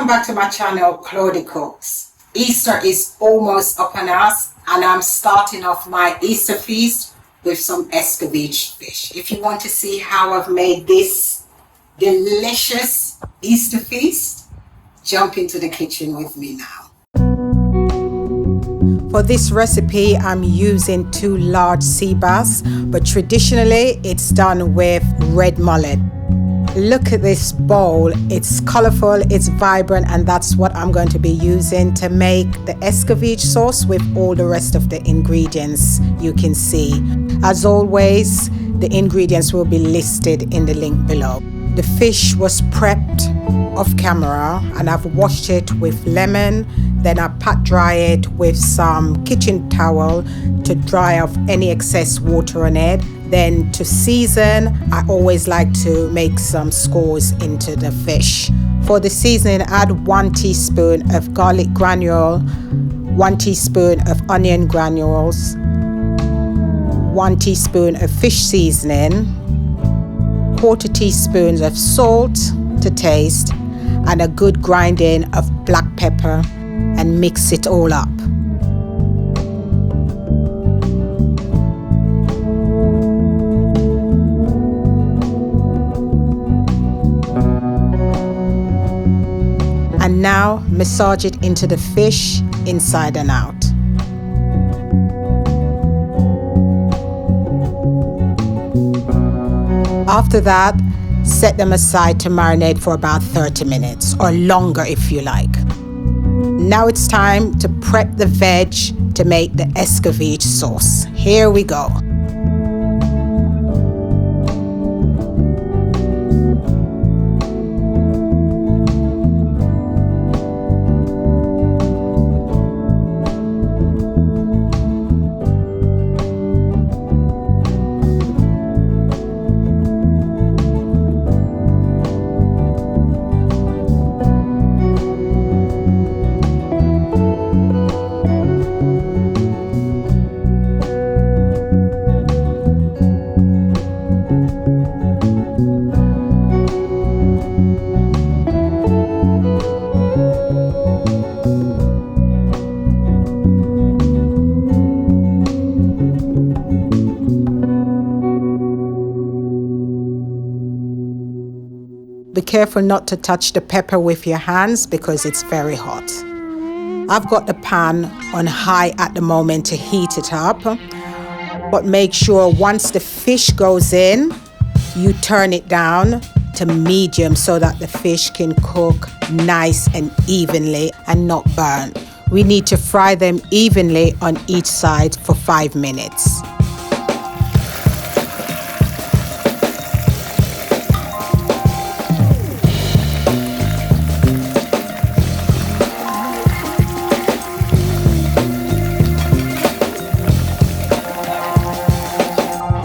back to my channel, Claudie Cooks. Easter is almost upon us and I'm starting off my Easter feast with some Escovitch fish. If you want to see how I've made this delicious Easter feast, jump into the kitchen with me now. For this recipe, I'm using 2 large sea bass, but traditionally it's done with red mullet. Look at this bowl. It's colorful, it's vibrant, and that's what I'm going to be using to make the Escovitch sauce with all the rest of the ingredients you can see. As always, the ingredients will be listed in the link below. The fish was prepped off camera and I've washed it with lemon. Then I pat dry it with some kitchen towel to dry off any excess water on it. Then to season, I always like to make some scores into the fish. For the seasoning, add 1 teaspoon of garlic granule, 1 teaspoon of onion granules, 1 teaspoon of fish seasoning, 1/4 teaspoon of salt to taste, and a good grinding of black pepper, and mix it all up. And now massage it into the fish inside and out. After that, set them aside to marinate for about 30 minutes or longer if you like. Now it's time to prep the veg to make the Escovitch sauce. Here we go. Be careful not to touch the pepper with your hands because it's very hot. I've got the pan on high at the moment to heat it up, but make sure once the fish goes in, you turn it down to medium so that the fish can cook nice and evenly and not burn. We need to fry them evenly on each side for 5 minutes.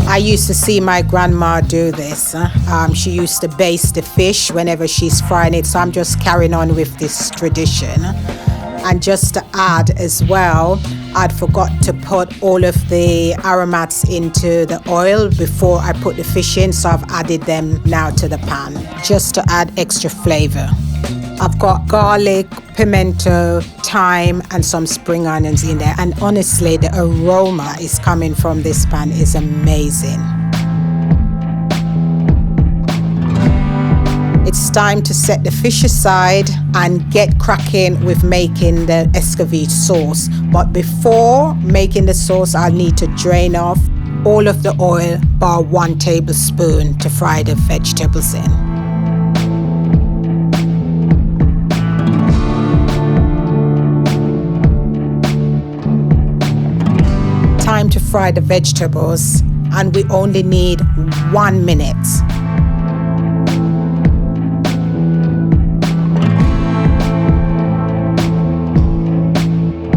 I used to see my grandma do this. She used to baste the fish whenever she's frying it, so I'm just carrying on with this tradition. And just to add as well, I'd forgot to put all of the aromats into the oil before I put the fish in, so I've added them now to the pan, just to add extra flavor. I've got garlic, pimento, thyme, and some spring onions in there. And honestly, the aroma is coming from this pan is amazing. It's time to set the fish aside and get cracking with making the Escovitch sauce. But before making the sauce, I'll need to drain off all of the oil bar 1 tablespoon to fry the vegetables in. Time to fry the vegetables, and we only need 1 minute.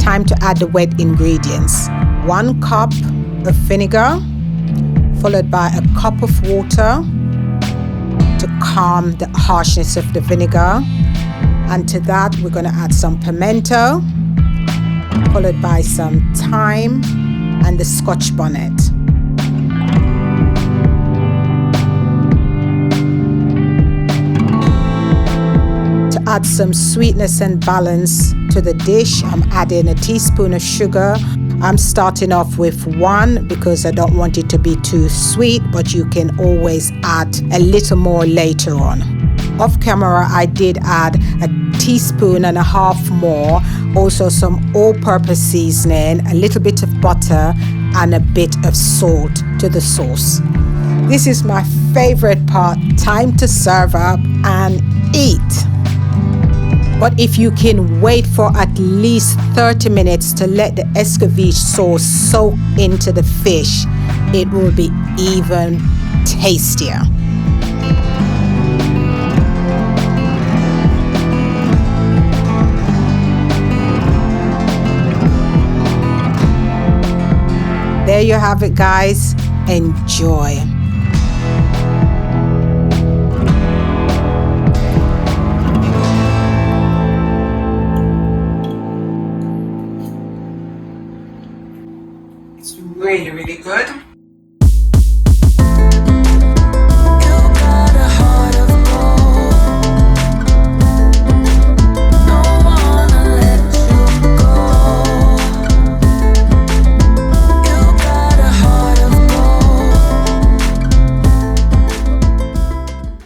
Time to add the wet ingredients. 1 cup of vinegar, followed by a cup of water to calm the harshness of the vinegar. And to that, we're going to add some pimento, followed by some thyme and the scotch bonnet. add some sweetness and balance to the dish, I'm adding a teaspoon of sugar. I'm starting off with 1 because I don't want it to be too sweet, but you can always add a little more later on. Off camera, I did add a teaspoon and a half more, also some all-purpose seasoning, a little bit of butter, and a bit of salt to the sauce. This is my favorite part. Time to serve up and eat. But if you can wait for at least 30 minutes to let the Escovitch sauce soak into the fish, it will be even tastier. There you have it, guys. Enjoy. It's really, really good.